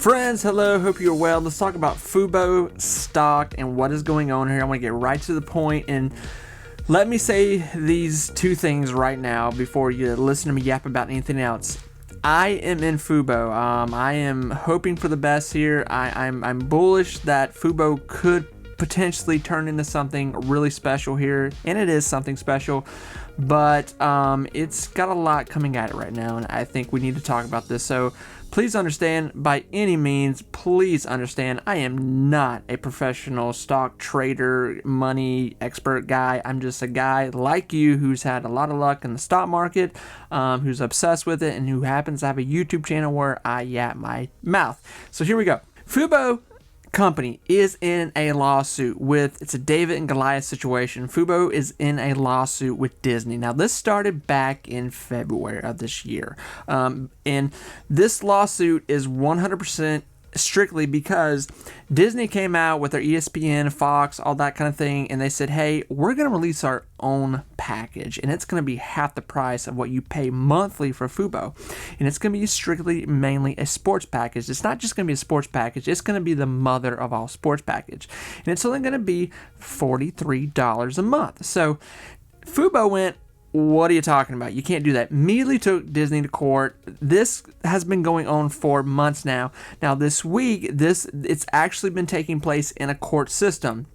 Friends, hello, hope you're well. Let's talk about Fubo stock and what is going on here. I want to get right to the point, and let me say these two things right now before you listen to me yap about anything else. I am in Fubo. I am hoping for the best here. I'm bullish that Fubo could potentially turn into something really special here, and it is something special, but it's got a lot coming at it right now, and I think we need to talk about this. So please understand, by any means, please understand, I am not a professional stock trader, money expert guy. I'm just a guy like you who's had a lot of luck in the stock market, who's obsessed with it, and who happens to have a YouTube channel where I yap my mouth. So here we go. Fubo company is in a lawsuit with, it's a David and Goliath situation. Fubo is in a lawsuit with Disney. Now, this started back in February of this year. And this lawsuit is 100% strictly because Disney came out with their ESPN, Fox, all that kind of thing, and they said, hey, we're going to release our own package, and it's going to be half the price of what you pay monthly for Fubo, and it's going to be strictly mainly a sports package. It's not just going to be a sports package, it's going to be the mother of all sports package, and it's only going to be $43 a month. So Fubo went, what are you talking about? You can't do that. Immediately took Disney to court. This has been going on for months now. Now this week, it's actually been taking place in a court system.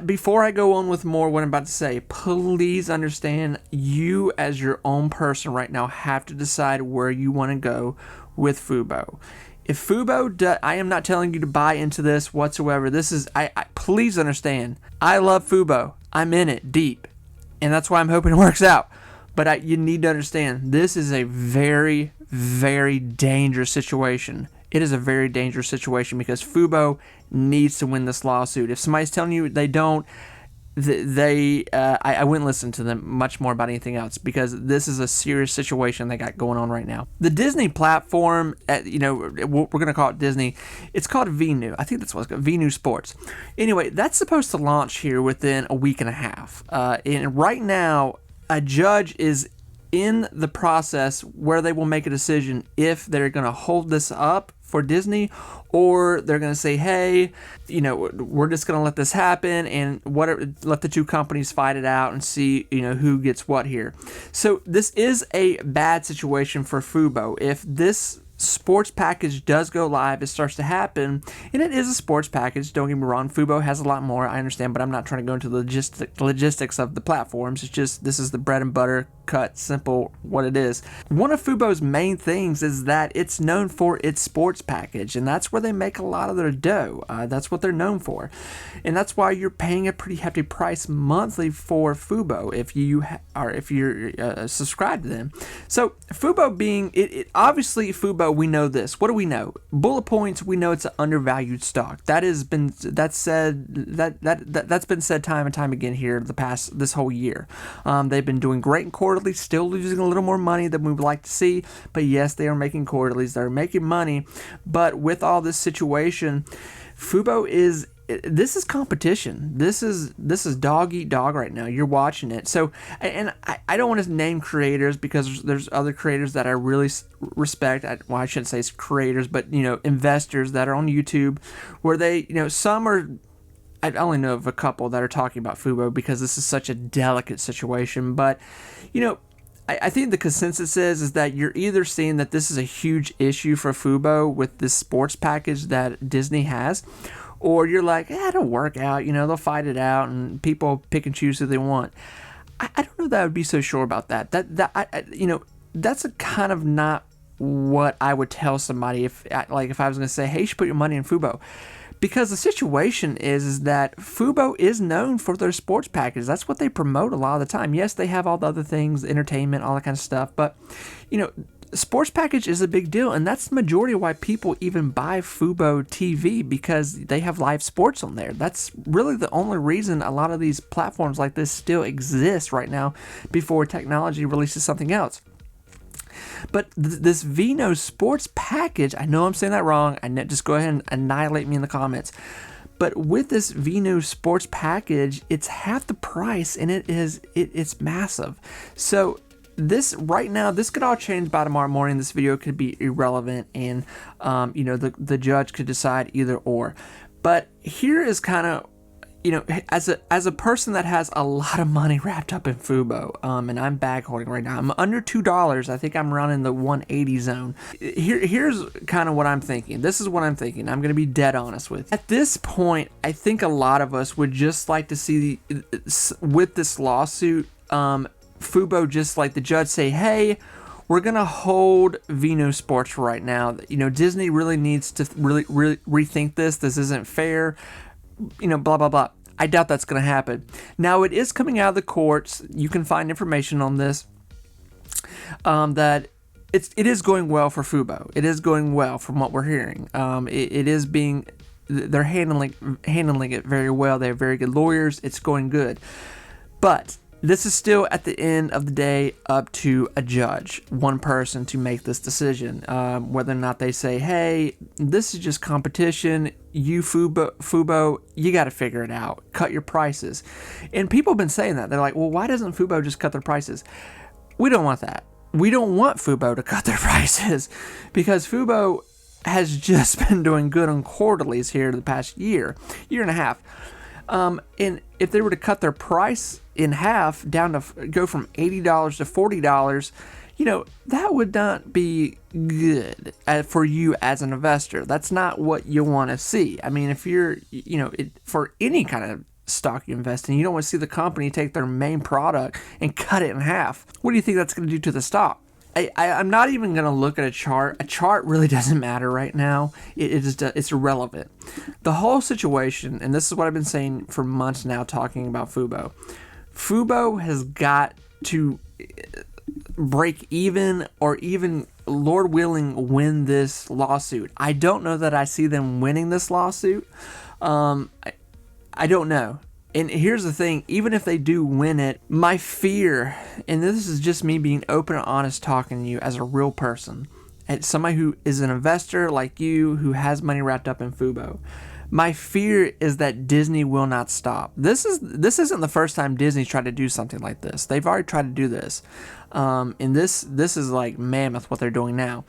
Before I go on with more what I'm about to say, please understand, you as your own person right now have to decide where you want to go with Fubo. If Fubo, I am not telling you to buy into this whatsoever. This is, please understand, I love Fubo. I'm in it deep, and that's why I'm hoping it works out. But you need to understand, this is a very, very dangerous situation. It is a very dangerous situation because Fubo needs to win this lawsuit. If somebody's telling you they don't, I wouldn't listen to them much more about anything else, because this is a serious situation they got going on right now. The Disney platform, we're going to call it Disney. It's called VNew. I think that's what it's called, VNew Sports. Anyway, that's supposed to launch here within a week and a half. And right now, a judge is in the process where they will make a decision if they're going to hold this up for Disney, or they're going to say, hey, we're just going to let this happen and let the two companies fight it out and see, who gets what here. So this is a bad situation for Fubo. If this sports package does go live, it starts to happen, and it is a sports package, don't get me wrong. Fubo has a lot more, I understand, but I'm not trying to go into the logistics of the platforms. It's just, this is the bread and butter, cut, simple, what it is. One of Fubo's main things is that it's known for its sports package, and that's where they make a lot of their dough. That's what they're known for, and that's why you're paying a pretty hefty price monthly for Fubo if you're subscribed to them. So Fubo being it obviously Fubo, we know this. What do we know? Bullet points. We know it's an undervalued stock. That's been said time and time again here this whole year. They've been doing great in quarterly, still losing a little more money than we would like to see, but yes, they are making quarterlies. They're making money, but with all this situation, Fubo this is competition. This is dog eat dog right now. You're watching it. So, and I don't want to name creators because there's other creators that I really respect. I shouldn't say creators, but investors that are on YouTube where they, some are. I only know of a couple that are talking about Fubo because this is such a delicate situation. But, I think the consensus is that you're either seeing that this is a huge issue for Fubo with this sports package that Disney has, or you're like, it'll work out, they'll fight it out and people pick and choose who they want. I don't know that I would be so sure about that. That's a kind of not what I would tell somebody if I was going to say, hey, you should put your money in Fubo. Because the situation is that Fubo is known for their sports package. That's what they promote a lot of the time. Yes, they have all the other things, entertainment, all that kind of stuff. But, sports package is a big deal. And that's the majority of why people even buy Fubo TV, because they have live sports on there. That's really the only reason a lot of these platforms like this still exist right now before technology releases something else. But this VNew Sports package, I know I'm saying that wrong. Just go ahead and annihilate me in the comments. But with this VNew Sports package, it's half the price, and it's massive. So this right now, this could all change by tomorrow morning. This video could be irrelevant, and the judge could decide either or. But here is kind of, as a person that has a lot of money wrapped up in Fubo, and I'm bag holding right now. I'm under $2. I think I'm running the 180 zone. Here's kind of what I'm thinking. This is what I'm thinking. I'm going to be dead honest with you. At this point, I think a lot of us would just like to see with this lawsuit, Fubo, just like the judge, say, hey, we're going to hold Vino Sports right now. Disney really needs to really rethink this. This isn't fair. Blah, blah, blah. I doubt that's going to happen. Now, it is coming out of the courts. You can find information on this, that it is going well for Fubo. It is going well from what we're hearing. They're handling it very well. They have very good lawyers. It's going good. But this is still, at the end of the day, up to a judge, one person, to make this decision. Whether or not they say, hey, this is just competition. You, Fubo, you got to figure it out. Cut your prices. And people have been saying that. They're like, well, why doesn't Fubo just cut their prices? We don't want that. We don't want Fubo to cut their prices, because Fubo has just been doing good on quarterlies here the past year and a half. And if they were to cut their price in half, down to go from $80 to $40, that would not be good for you as an investor. That's not what you want to see. I mean, if you're, for any kind of stock you invest in, you don't want to see the company take their main product and cut it in half. What do you think that's going to do to the stock? I'm not even going to look at a chart. A chart really doesn't matter right now. It's irrelevant. The whole situation, and this is what I've been saying for months now, talking about Fubo. Fubo has got to break even, or even, Lord willing, win this lawsuit. I don't know that I see them winning this lawsuit. I don't know. And here's the thing, even if they do win it, my fear, and this is just me being open and honest talking to you as a real person, as somebody who is an investor like you, who has money wrapped up in Fubo, my fear is that Disney will not stop. This isn't the first time Disney's tried to do something like this. They've already tried to do this. And this is like mammoth what they're doing now.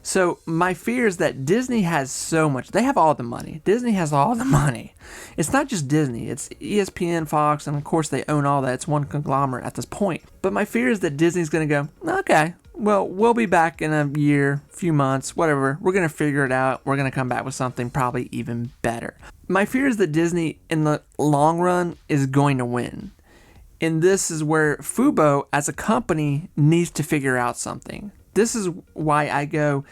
So my fear is that Disney has so much. They have all the money. Disney has all the money. It's not just Disney. It's ESPN, Fox, and of course they own all that. It's one conglomerate at this point. But my fear is that Disney's going to go, okay, well, we'll be back in a year, few months, whatever. We're going to figure it out. We're going to come back with something probably even better. My fear is that Disney, in the long run, is going to win. And this is where Fubo, as a company, needs to figure out something. This is why I go,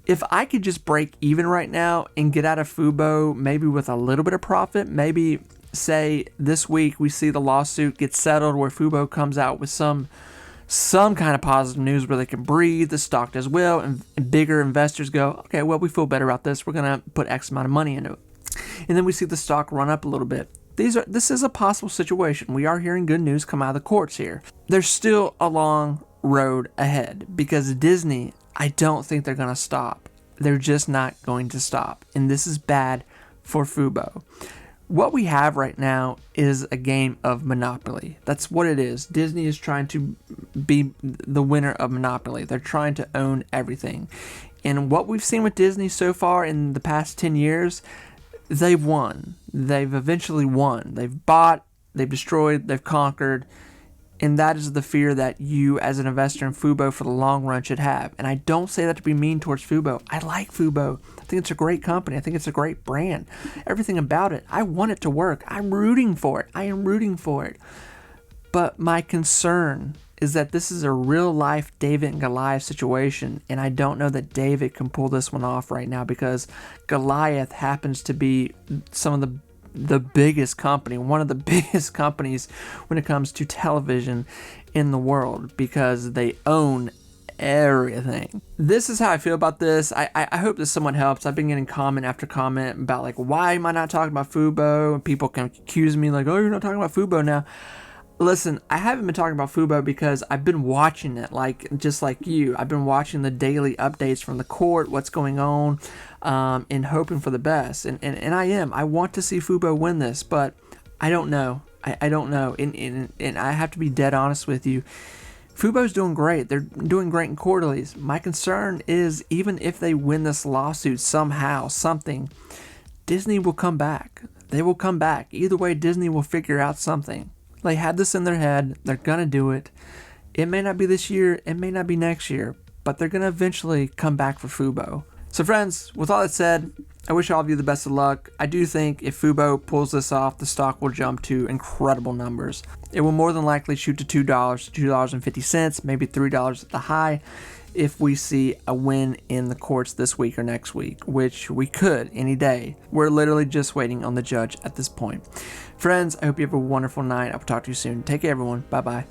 if I could just break even right now and get out of Fubo, maybe with a little bit of profit, maybe say this week we see the lawsuit get settled where Fubo comes out with some kind of positive news where they can breathe, the stock does well, and bigger investors go, okay, well, we feel better about this. We're going to put X amount of money into it. And then we see the stock run up a little bit. This is a possible situation. We are hearing good news come out of the courts here. There's still a long road ahead, because Disney, I don't think they're going to stop. They're just not going to stop. And this is bad for Fubo. What we have right now is a game of Monopoly. That's what it is. Disney is trying to be the winner of Monopoly. They're trying to own everything. And what we've seen with Disney so far in the past 10 years, they've won. They've eventually won. They've bought, they've destroyed, they've conquered. And that is the fear that you, as an investor in Fubo, for the long run should have. And I don't say that to be mean towards Fubo. I like Fubo. I think it's a great company. I think it's a great brand. Everything about it. I want it to work. I'm rooting for it. I am rooting for it. But my concern is that this is a real-life David and Goliath situation. And I don't know that David can pull this one off right now, because Goliath happens to be some of the biggest company, one of the biggest companies when it comes to television in the world, because they own everything. This is how I feel about this. I hope this somewhat helps. I've been getting comment after comment about, like, why am I not talking about Fubo? People can accuse me like, oh, you're not talking about Fubo now. Listen, I haven't been talking about Fubo because I've been watching it, just like you. I've been watching the daily updates from the court, what's going on, and hoping for the best. And I am. I want to see Fubo win this, but I don't know. I don't know. And I have to be dead honest with you. Fubo's doing great. They're doing great in quarterlies. My concern is even if they win this lawsuit somehow, something, Disney will come back. They will come back. Either way, Disney will figure out something. They had this in their head. They're going to do it. It may not be this year. It may not be next year. But they're going to eventually come back for Fubo. So friends, with all that said, I wish all of you the best of luck. I do think if Fubo pulls this off, the stock will jump to incredible numbers. It will more than likely shoot to $2, $2.50, maybe $3 at the high if we see a win in the courts this week or next week, which we could any day. We're literally just waiting on the judge at this point. Friends, I hope you have a wonderful night. I will talk to you soon. Take care, everyone. Bye-bye.